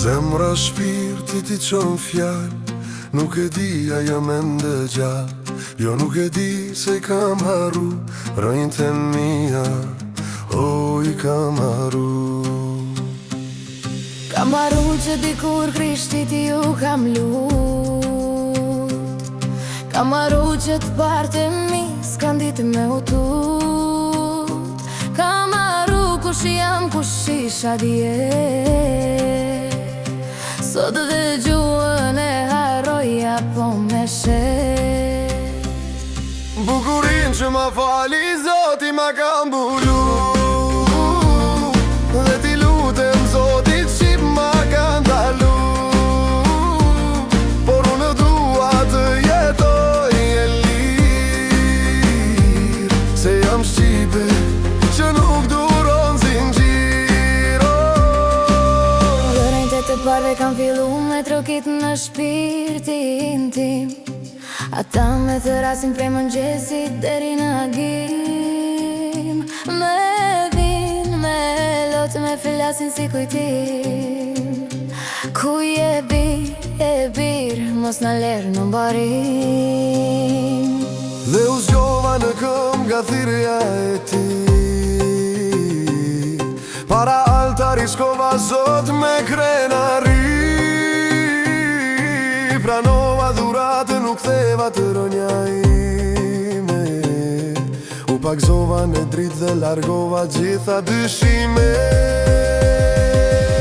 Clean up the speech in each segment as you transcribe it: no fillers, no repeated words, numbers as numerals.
Zemra shpirti ti qon fjall, nuk e di a jam ende gjall. Jo nuk e di se i kam haru rënjt e mija, o i kam haru. Kam haru që dikur krishtit ju kam lut. Kam haru që t'part e mi s'kan dit me utut. Kam haru kush jam, kush isha dje. Sot dhe gjuhën e harroja po me shet. Bukurin që ma fali Zoti ma kam bulu, dhe ti lutem Zotit qip ma kan dalu. Por unë dua të jetoj e lir, se jam shqipe që nuk duron zinxhiro. Dërejnë të parve kam fillu me trokit në shpirtin tim. Ata me të rasin prej mëngjesit deri në agim. Me vin, me lot, me flasin si kujtim. Ku je bir, mos na ler në barim. Dhe u zgjova në këm nga thirrja e ti, para altari shkova Zot me krenari. Pranova dhurate, nuk theva të ronja ime. U pagzova në dritë dhe largova gjitha dyshime.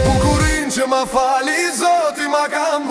Bukurin që ma fali Zoti ma kam